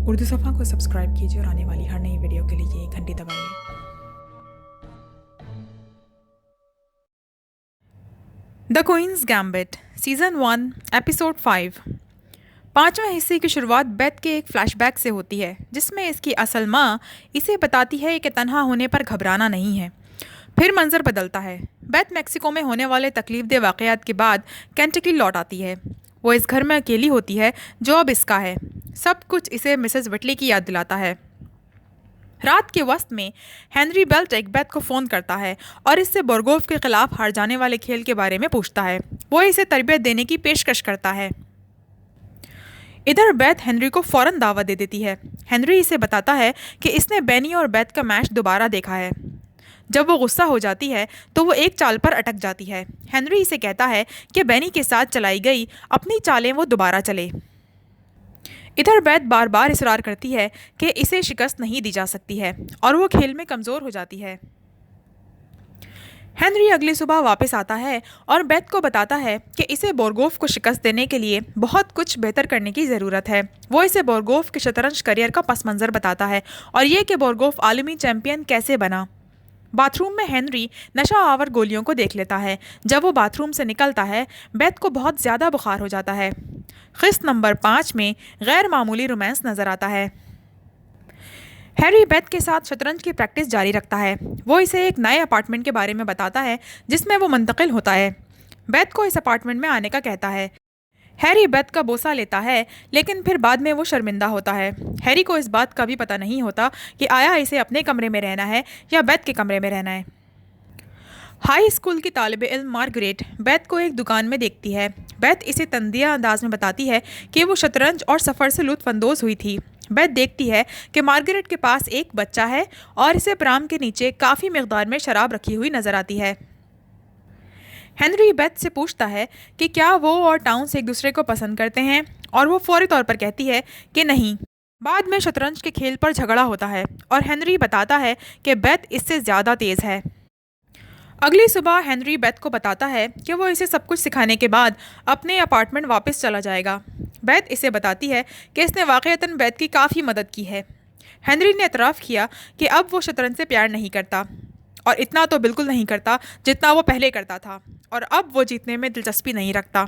اردو صفحہ کو سبسکرائب کیجیے اور آنے والی ہر نئی ویڈیو کے لیے گھنٹی دبائیے۔ دا کوئنز گیمبٹ سیزن 1 ایپیسوڈ 5۔ پانچویں حصے کی شروعات بیتھ کے ایک فلیش بیک سے ہوتی ہے جس میں اس کی اصل ماں اسے بتاتی ہے کہ تنہا ہونے پر گھبرانا نہیں ہے۔ پھر منظر بدلتا ہے۔ بیتھ میکسیکو میں ہونے والے تکلیف دہ واقعات کے بعد کینٹکی لوٹ آتی ہے۔ وہ اس گھر میں اکیلی ہوتی ہے جو اب اس کا ہے۔ سب کچھ اسے مسز وٹلی کی یاد دلاتا ہے۔ رات کے وسط میں ہنری بیلٹیک بیتھ کو فون کرتا ہے اور اس سے بورگوف کے خلاف ہار جانے والے کھیل کے بارے میں پوچھتا ہے۔ وہ اسے تربیت دینے کی پیشکش کرتا ہے۔ ادھر بیتھ ہنری کو فوراً دعوت دے دیتی ہے۔ ہنری اسے بتاتا ہے کہ اس نے بینی اور بیتھ کا میچ دوبارہ دیکھا ہے۔ جب وہ غصہ ہو جاتی ہے تو وہ ایک چال پر اٹک جاتی ہے۔ ہنری اسے کہتا ہے کہ بینی کے ساتھ چلائی گئی اپنی چالیں وہ دوبارہ چلے۔ ادھر بیتھ بار بار اصرار کرتی ہے کہ اسے شکست نہیں دی جا سکتی ہے اور وہ کھیل میں کمزور ہو جاتی ہے۔ ہنری اگلی صبح واپس آتا ہے اور بیتھ کو بتاتا ہے کہ اسے بورگوف کو شکست دینے کے لیے بہت کچھ بہتر کرنے کی ضرورت ہے۔ وہ اسے بورگوف کے شطرنج کیریئر کا پس منظر بتاتا ہے اور یہ کہ بورگوف عالمی چیمپئن کیسے بنا۔ باتھ روم میں ہنری نشہ آور گولیوں کو دیکھ لیتا ہے۔ جب وہ باتھ روم سے نکلتا ہے بیتھ کو بہت زیادہ بخار ہو جاتا ہے۔ قسط نمبر 5 میں غیر معمولی رومانس نظر آتا ہے۔ ہیری بیتھ کے ساتھ شطرنج کی پریکٹس جاری رکھتا ہے۔ وہ اسے ایک نئے اپارٹمنٹ کے بارے میں بتاتا ہے جس میں وہ منتقل ہوتا ہے۔ بیتھ کو اس اپارٹمنٹ میں آنے کا کہتا ہے۔ ہیری بیتھ کا بوسہ لیتا ہے لیکن پھر بعد میں وہ شرمندہ ہوتا ہے۔ ہیری کو اس بات کا بھی پتہ نہیں ہوتا کہ آیا اسے اپنے کمرے میں رہنا ہے یا بیتھ کے کمرے میں رہنا ہے۔ ہائی اسکول کی طالب علم مارگریٹ بیتھ کو ایک دکان میں دیکھتی ہے۔ بیتھ اسے تندیہ انداز میں بتاتی ہے کہ وہ شطرنج اور سفر سے لطف اندوز ہوئی تھی۔ بیتھ دیکھتی ہے کہ مارگریٹ کے پاس ایک بچہ ہے اور اسے پرام کے نیچے کافی مقدار میں شراب رکھی ہوئی نظر آتی ہے۔ ہنری بیتھ سے پوچھتا ہے کہ کیا وہ اور ٹاؤنس ایک دوسرے کو پسند کرتے ہیں اور وہ فوری طور پر کہتی ہے کہ نہیں۔ بعد میں شطرنج کے کھیل پر جھگڑا ہوتا ہے اور ہنری بتاتا ہے کہ بیتھ اس سے زیادہ تیز ہے۔ اگلی صبح ہنری بیتھ کو بتاتا ہے کہ وہ اسے سب کچھ سکھانے کے بعد اپنے اپارٹمنٹ واپس چلا جائے گا۔ بیتھ اسے بتاتی ہے کہ اس نے واقعتاً بیتھ کی کافی مدد کی ہے۔ ہنری نے اعتراف کیا کہ اب وہ شطرنج سے پیار نہیں کرتا اور اتنا تو بالکل نہیں کرتا جتنا وہ پہلے کرتا تھا اور اب وہ جیتنے میں دلچسپی نہیں رکھتا۔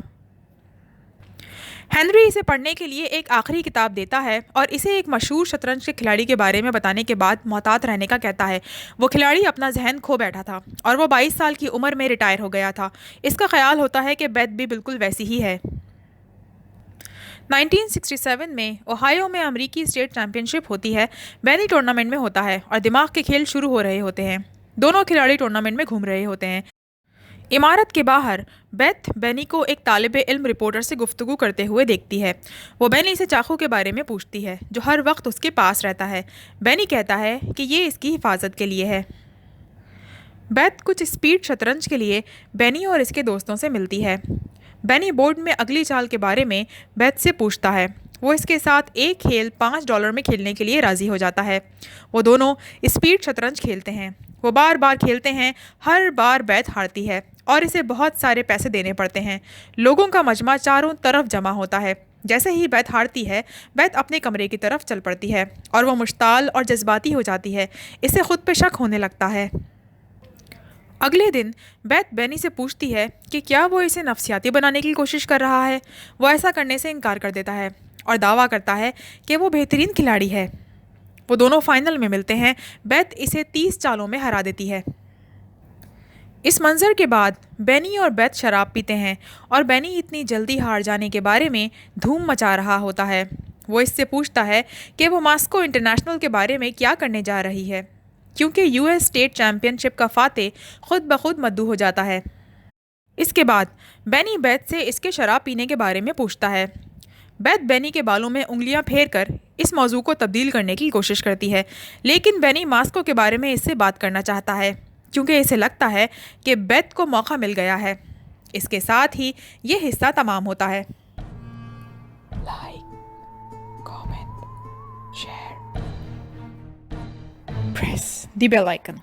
ہنری اسے پڑھنے کے لیے ایک آخری کتاب دیتا ہے اور اسے ایک مشہور شطرنج کے کھلاڑی کے بارے میں بتانے کے بعد محتاط رہنے کا کہتا ہے۔ وہ کھلاڑی اپنا ذہن کھو بیٹھا تھا اور وہ 22 سال کی عمر میں ریٹائر ہو گیا تھا۔ اس کا خیال ہوتا ہے کہ بیتھ بھی بالکل ویسی ہی ہے۔ 1967 میں اوہایو میں امریکی اسٹیٹ چیمپئن شپ ہوتی ہے۔ بینی ٹورنامنٹ میں ہوتا ہے اور دماغ کے کھیل شروع ہو رہے ہوتے ہیں۔ دونوں کھلاڑی ٹورنامنٹ میں گھوم رہے ہوتے ہیں۔ عمارت کے باہر بیتھ بینی کو ایک طالب علم رپورٹر سے گفتگو کرتے ہوئے دیکھتی ہے۔ وہ بینی سے چاقو کے بارے میں پوچھتی ہے جو ہر وقت اس کے پاس رہتا ہے۔ بینی کہتا ہے کہ یہ اس کی حفاظت کے لیے ہے۔ بیتھ کچھ اسپیڈ شطرنج کے لیے بینی اور اس کے دوستوں سے ملتی ہے۔ بینی بورڈ میں اگلی چال کے بارے میں بیتھ سے پوچھتا ہے۔ وہ اس کے ساتھ ایک کھیل $5 میں کھیلنے کے لیے راضی ہو جاتا ہے۔ وہ دونوں اسپیڈ شطرنج کھیلتے ہیں۔ وہ بار بار کھیلتے ہیں۔ ہر بار بیتھ ہارتی ہے اور اسے بہت سارے پیسے دینے پڑتے ہیں۔ لوگوں کا مجمع چاروں طرف جمع ہوتا ہے۔ جیسے ہی بیتھ ہارتی ہے بیتھ اپنے کمرے کی طرف چل پڑتی ہے اور وہ مشتعل اور جذباتی ہو جاتی ہے۔ اسے خود پہ شک ہونے لگتا ہے۔ اگلے دن بیتھ بینی سے پوچھتی ہے کہ کیا وہ اسے نفسیاتی بنانے کی کوشش کر رہا ہے۔ وہ ایسا کرنے سے انکار کر دیتا ہے اور دعویٰ کرتا ہے کہ وہ بہترین کھلاڑی ہے۔ وہ دونوں فائنل میں ملتے ہیں۔ بیتھ اسے 30 چالوں میں ہرا دیتی ہے۔ اس منظر کے بعد بینی اور بیتھ شراب پیتے ہیں اور بینی اتنی جلدی ہار جانے کے بارے میں دھوم مچا رہا ہوتا ہے۔ وہ اس سے پوچھتا ہے کہ وہ ماسکو انٹرنیشنل کے بارے میں کیا کرنے جا رہی ہے کیونکہ US اسٹیٹ چیمپئن شپ کا فاتح خود بخود مدعو ہو جاتا ہے۔ اس کے بعد بینی بیتھ سے اس کے شراب پینے کے بارے میں پوچھتا ہے۔ بیتھ بینی کے بالوں میں انگلیاں پھیر کر اس موضوع کو تبدیل کرنے کی کوشش کرتی ہے لیکن بینی ماسکو کے بارے میں اس سے بات کرنا چاہتا ہے کیونکہ اسے لگتا ہے کہ بیتھ کو موقع مل گیا ہے۔ اس کے ساتھ ہی یہ حصہ تمام ہوتا ہے۔ لائک، کامنٹ، شیئر، پریس دی بیل آئیکن۔